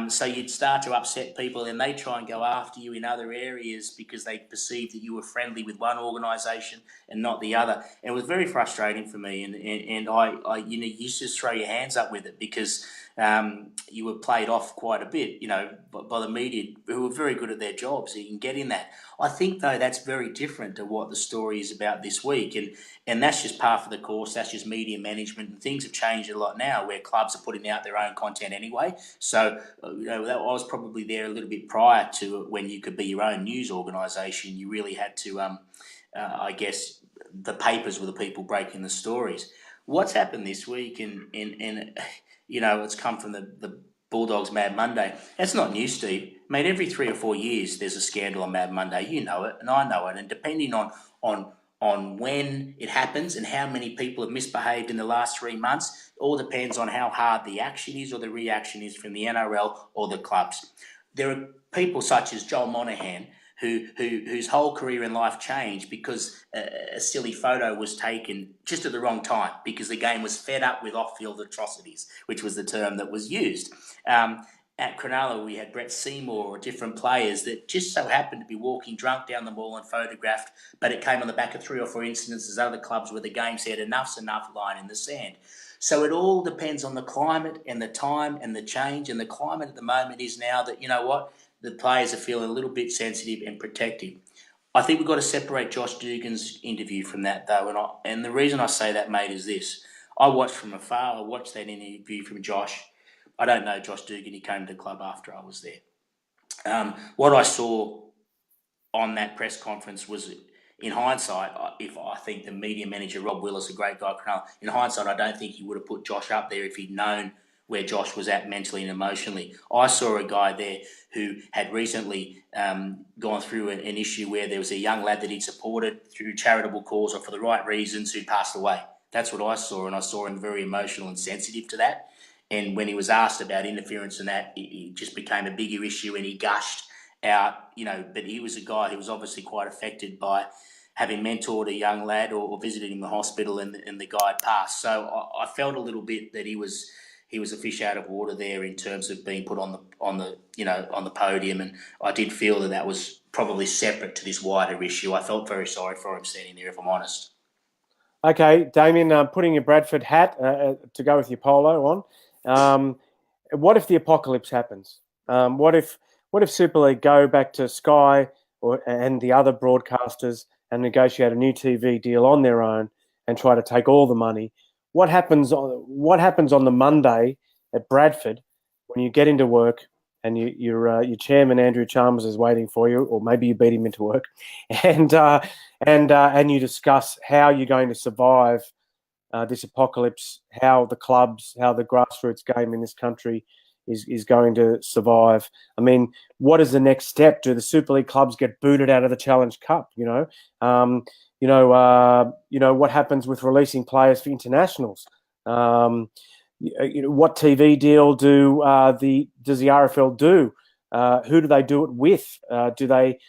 So you'd start to upset people and they try and go after you in other areas because they perceived that you were friendly with one organisation and not the other. And it was very frustrating for me. And I you used to just throw your hands up with it because you were played off quite a bit, by the media who were very good at their jobs in getting that. I think, though, that's very different to what the story is about this week. And that's just par for the course. That's just media management. And things have changed a lot now where clubs are putting out their own content anyway. So, I was probably there a little bit prior to when you could be your own news organisation. You really had to, I guess, the papers were the people breaking the stories. What's happened this week and it's come from the Bulldogs Mad Monday. That's not new, Steve. Mate, every 3 or 4 years there's a scandal on Mad Monday. You know it, and I know it. And depending on when it happens and how many people have misbehaved in the last 3 months, it all depends on how hard the action is or the reaction is from the NRL or the clubs. There are people such as Joel Monahan whose whole career in life changed because a silly photo was taken just at the wrong time because the game was fed up with off-field atrocities, which was the term that was used. At Cronulla, we had Brett Seymour or different players that just so happened to be walking drunk down the mall and photographed, but it came on the back of 3 or 4 instances at other clubs where the game said enough's enough, line in the sand. So it all depends on the climate and the time and the change, and the climate at the moment is now that, the players are feeling a little bit sensitive and protective. I think we've got to separate Josh Dugan's interview from that, though, and the reason I say that, mate, is this. I watched from afar. I watched that interview from Josh. I don't know Josh Dugan. He came to the club after I was there. What I saw on that press conference was in hindsight, if I think the media manager, Rob Willis, a great guy, in hindsight, I don't think he would have put Josh up there if he'd known where Josh was at mentally and emotionally. I saw a guy there who had recently gone through an issue where there was a young lad that he'd supported through charitable cause or for the right reasons who passed away. That's what I saw, and I saw him very emotional and sensitive to that. And when he was asked about interference and that, it just became a bigger issue, and he gushed out, but he was a guy who was obviously quite affected by having mentored a young lad or visited him in the hospital, and the guy had passed. So I felt a little bit that he was a fish out of water there in terms of being put on the podium, and I did feel that was probably separate to this wider issue. I felt very sorry for him standing there, if I'm honest. Okay, Damian, putting your Bradford hat to go with your polo on. What if the apocalypse happens? What if Super League go back to Sky and the other broadcasters and negotiate a new TV deal on their own and try to take all the money? What happens on the Monday at Bradford when you get into work and your chairman Andrew Chalmers is waiting for you, or maybe you beat him into work, and you discuss how you're going to survive this apocalypse, how the clubs, how the grassroots game in this country is going to survive. I mean, what is the next step? Do the Super League clubs get booted out of the Challenge Cup? What happens with releasing players for internationals? What TV deal does the RFL do? Who do they do it with? Do they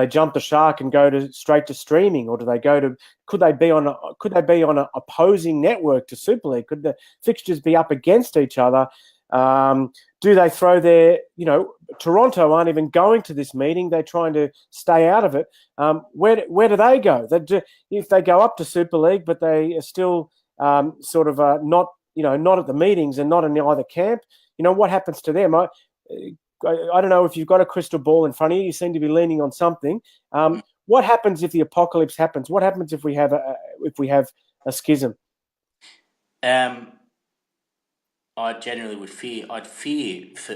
jump the shark and go straight to streaming, or do they go to? Could they be on an opposing network to Super League? Could the fixtures be up against each other? Do they throw their? Toronto aren't even going to this meeting. They're trying to stay out of it. Where do they go? If they go up to Super League, but they are still not at the meetings and not in either camp. What happens to them? I don't know if you've got a crystal ball in front of you. You seem to be leaning on something. What happens if the apocalypse happens? What happens if we have a schism? I generally would fear. I'd fear for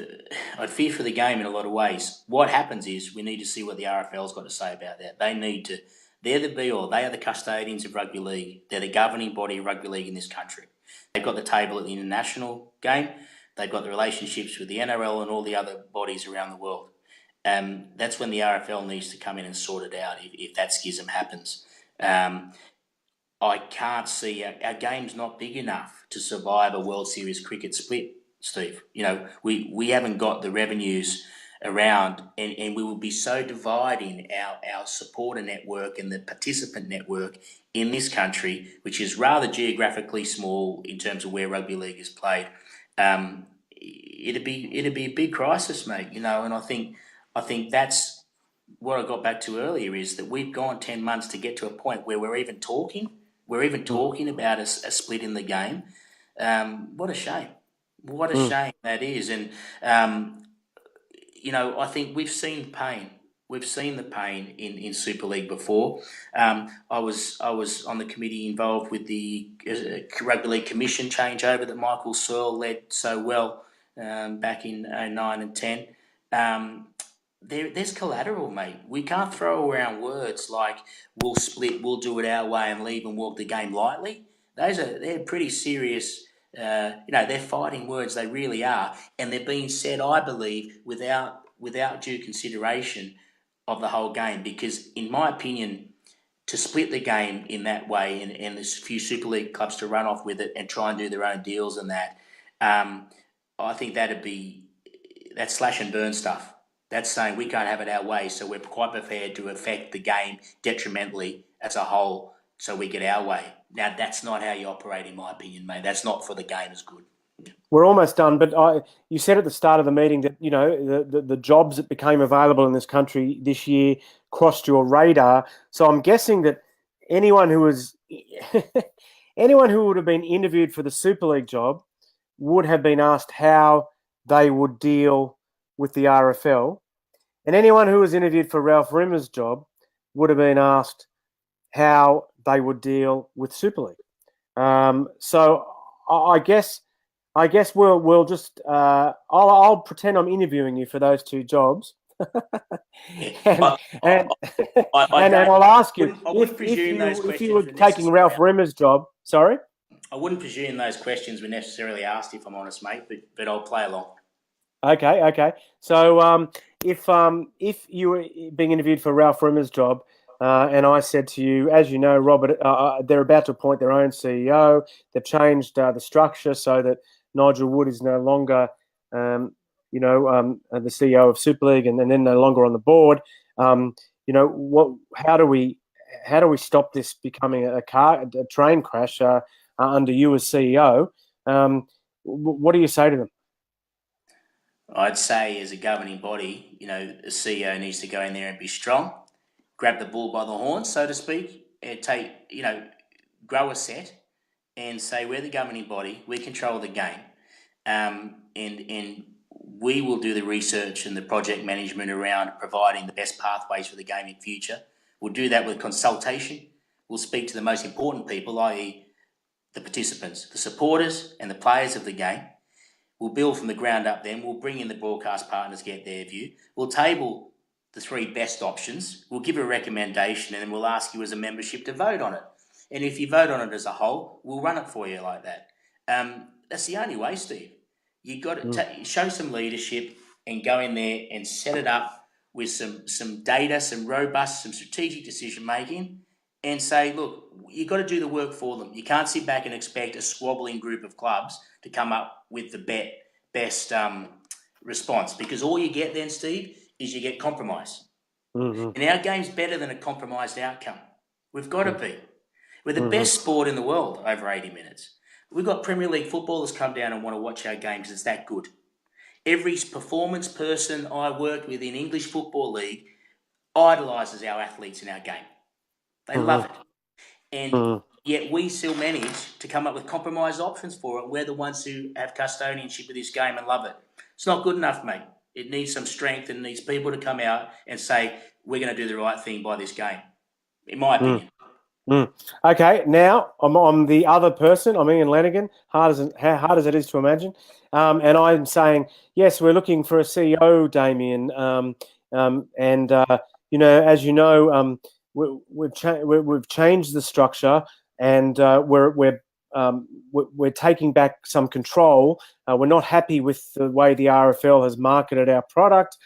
the game in a lot of ways. What happens is we need to see what the RFL's got to say about that. They're the be-all. They are the custodians of rugby league. They're the governing body of rugby league in this country. They've got the table at the international game. They've got the relationships with the NRL and all the other bodies around the world. That's when the RFL needs to come in and sort it out if that schism happens. I can't see our game's not big enough to survive a World Series cricket split, Steve. We haven't got the revenues around, and we will be so dividing our supporter network and the participant network in this country, which is rather geographically small in terms of where rugby league is played. It'd be a big crisis, mate. And I think that's what I got back to earlier, is that we've gone 10 months to get to a point where we're even talking. We're even talking about a split in the game. What a shame. What a shame that is. And, I think we've seen pain. We've seen the pain in Super League before. I was on the committee involved with the Rugby League Commission changeover that Michael Searle led so well back in 09 and 10. There's collateral, mate. We can't throw around words like we'll split, we'll do it our way and leave and walk the game lightly. They're pretty serious. They're fighting words. They really are, and they're being said, I believe, without due consideration of the whole game. Because, in my opinion, to split the game in that way and there's a few Super League clubs to run off with it and try and do their own deals and that, I think that's slash and burn stuff. That's saying we can't have it our way, so we're quite prepared to affect the game detrimentally as a whole so we get our way. Now, that's not how you operate, in my opinion, mate. That's not for the game as good. We're almost done, but you said at the start of the meeting that, the jobs that became available in this country this year crossed your radar. So I'm guessing that anyone who would have been interviewed for the Super League job would have been asked how they would deal with the RFL. And anyone who was interviewed for Ralph Rimmer's job would have been asked how they would deal with Super League. So I guess we'll just I'll pretend I'm interviewing you for those two jobs, and I, and I and don't. I'll ask you I wouldn't if presume those you questions were were taking necessarily. Ralph Rimmer's job. Sorry. I wouldn't presume those questions were necessarily asked, if I'm honest, mate. But I'll play along. Okay. So if you were being interviewed for Ralph Rimmer's job, and I said to you, as you know, Robert, they're about to appoint their own CEO. They've changed the structure so that Nigel Wood is no longer, the CEO of Super League, and then no longer on the board. What? How do we stop this becoming a train crash under you as CEO? What do you say to them? I'd say, as a governing body, the CEO needs to go in there and be strong, grab the bull by the horns, so to speak, and grow a set, and say we're the governing body, we control the game, and we will do the research and the project management around providing the best pathways for the game in future. We'll do that with consultation. We'll speak to the most important people, i.e. the participants, the supporters and the players of the game. We'll build from the ground up then. We'll bring in the broadcast partners, get their view. We'll table the three best options. We'll give a recommendation, and then we'll ask you as a membership to vote on it. And if you vote on it as a whole, we'll run it for you like that. That's the only way, Steve. You've got to show some leadership and go in there and set it up with some data, some robust, some strategic decision making, and say, look, you've got to do the work for them. You can't sit back and expect a squabbling group of clubs to come up with the best response, because all you get then, Steve, is you get compromise. And our game's better than a compromised outcome. We've got to be. We're the best sport in the world over 80 minutes. We've got Premier League footballers come down and want to watch our games. It's that good. Every performance person I worked with in English Football League idolises our athletes in our game. They love it. And yet we still manage to come up with compromise options for it. We're the ones who have custodianship of this game and love it. It's not good enough, mate. It needs some strength and needs people to come out and say, we're going to do the right thing by this game, in my opinion. Okay, now I'm the other person. I'm Ian Lanigan, hard as it is to imagine. And I'm saying, yes, we're looking for a CEO, Damian. As you know, we've changed the structure, and we're taking back some control. We're not happy with the way the RFL has marketed our product.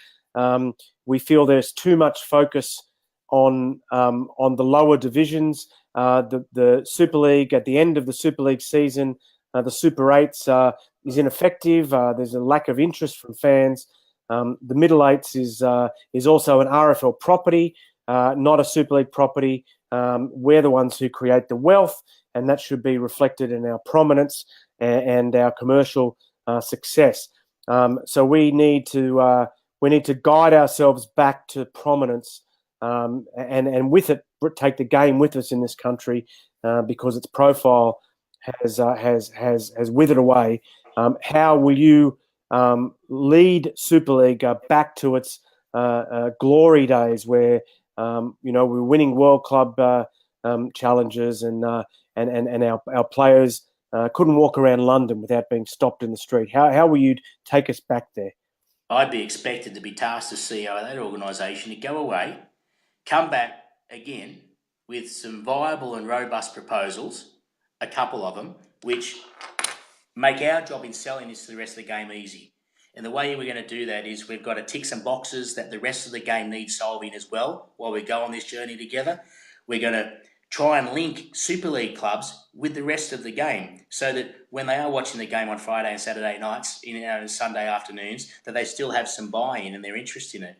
We feel there's too much focus on the lower divisions. The Super League, at the end of the Super League season, the Super 8s is ineffective. There's a lack of interest from fans. The Middle 8s is also an RFL property, not a Super League property. We're the ones who create the wealth, and that should be reflected in our prominence and our commercial success. So we need to guide ourselves back to prominence. And with it, take the game with us in this country, because its profile has withered away. How will you lead Super League back to its glory days, where we're winning World Club challenges, and our players couldn't walk around London without being stopped in the street? How will you take us back there? I'd be expected to be tasked as CEO of that organisation to go away, come back again with some viable and robust proposals, a couple of them, which make our job in selling this to the rest of the game easy. And the way we're going to do that is we've got to tick some boxes that the rest of the game needs solving as well while we go on this journey together. We're going to try and link Super League clubs with the rest of the game, so that when they are watching the game on Friday and Saturday nights, and Sunday afternoons, that they still have some buy-in and their interest in it.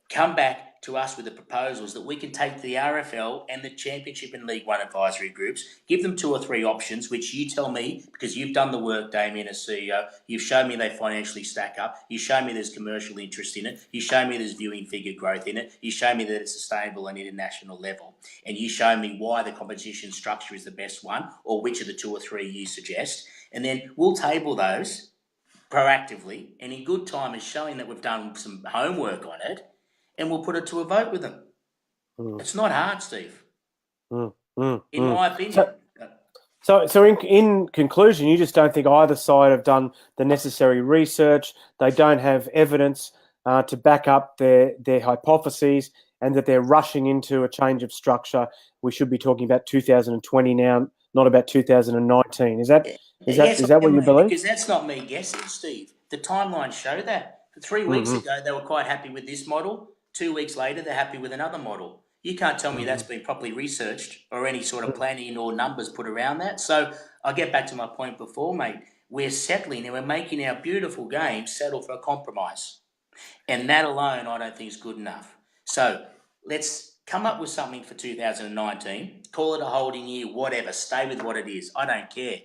Come back to us with the proposals that we can take to the RFL and the Championship and League One advisory groups, give them 2 or 3 options, which you tell me, because you've done the work, Damien, as CEO, you've shown me they financially stack up, you show me there's commercial interest in it, you show me there's viewing figure growth in it, you show me that it's sustainable at international level, and you show me why the competition structure is the best one, or which of the 2 or 3 you suggest, and then we'll table those proactively and in good time, as showing that we've done some homework on it, and we'll put it to a vote with them. It's not hard, Steve. In my opinion. So in conclusion, you just don't think either side have done the necessary research. They don't have evidence to back up their hypotheses, and that they're rushing into a change of structure. We should be talking about 2020 now, not about 2019. Is that what you believe? Because that's not me guessing, Steve. The timelines show that. 3 weeks ago, they were quite happy with this model. 2 weeks later, they're happy with another model. You can't tell me that's been properly researched or any sort of planning or numbers put around that. So I'll get back to my point before, mate. We're settling and we're making our beautiful game settle for a compromise. And that alone, I don't think is good enough. So let's come up with something for 2019. Call it a holding year, whatever. Stay with what it is. I don't care.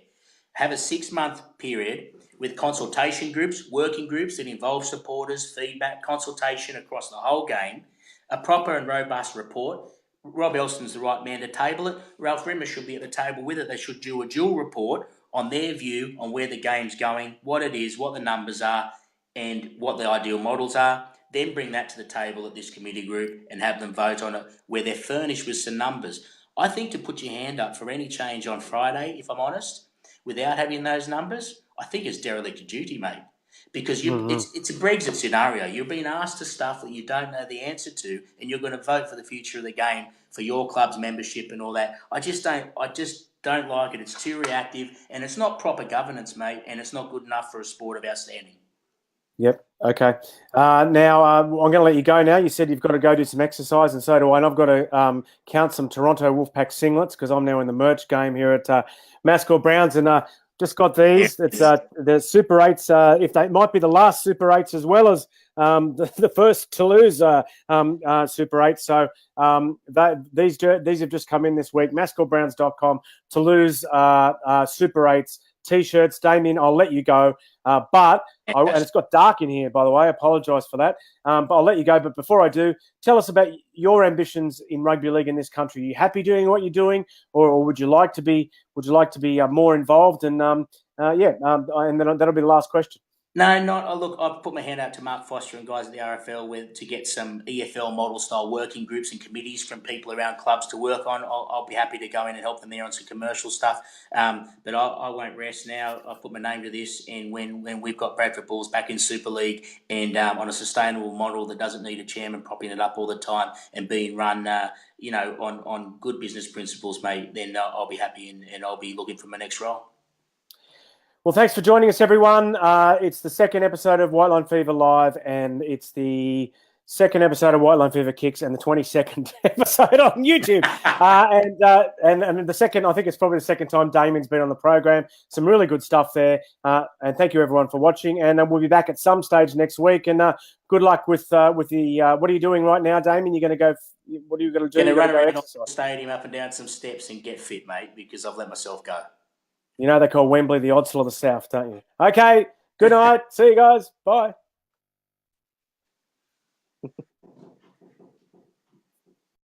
Have a 6-month period with consultation groups, working groups that involve supporters, feedback, consultation across the whole game, a proper and robust report. Rob Elston's the right man to table it. Ralph Rimmer should be at the table with it. They should do a dual report on their view on where the game's going, what it is, what the numbers are, and what the ideal models are. Then bring that to the table at this committee group and have them vote on it where they're furnished with some numbers. I think to put your hand up for any change on Friday, if I'm honest, without having those numbers, I think it's derelict of duty, mate. Because it's a Brexit scenario. You're being asked to stuff that you don't know the answer to, and you're going to vote for the future of the game, for your club's membership and all that. I just don't like it. It's too reactive, and it's not proper governance, mate, and it's not good enough for a sport of our standing. Yep. Okay. Now, I'm going to let you go now. You said you've got to go do some exercise, and so do I. And I've got to count some Toronto Wolfpack singlets because I'm now in the merch game here at Mascot Browns, and just got these. It's the Super 8s. If they might be the last Super 8s as well as the first Toulouse Super 8. So these have just come in this week. MascotBrowns.com. Toulouse Super 8s T-shirts. Damien, I'll let you go. And it's got dark in here, by the way. I apologise for that. But I'll let you go. But before I do, tell us about your ambitions in rugby league in this country. Are you happy doing what you're doing, or would you like to be? Would you like to be more involved? And and then that'll be the last question. No, not. Look, I've put my hand out to Mark Foster and guys at the RFL to get some EFL model style working groups and committees from people around clubs to work on. I'll be happy to go in and help them there on some commercial stuff. But I won't rest now. I've put my name to this, and when we've got Bradford Bulls back in Super League and on a sustainable model that doesn't need a chairman propping it up all the time and being run, on good business principles, mate, then I'll be happy and I'll be looking for my next role. Well, thanks for joining us, everyone. It's the second episode of White Line Fever Live, and it's the second episode of White Line Fever Kicks, and the 22nd episode on YouTube. And the second, I think it's probably the second time Damien's been on the program. Some really good stuff there. And thank you, everyone, for watching. And we'll be back at some stage next week. And good luck with the. What are you doing right now, Damien? You're going to go. What are you going to do? Going to run around the stadium up and down some steps and get fit, mate, because I've let myself go. You know they call Wembley the Odsel of the South, don't you? Okay, good night. See you guys. Bye.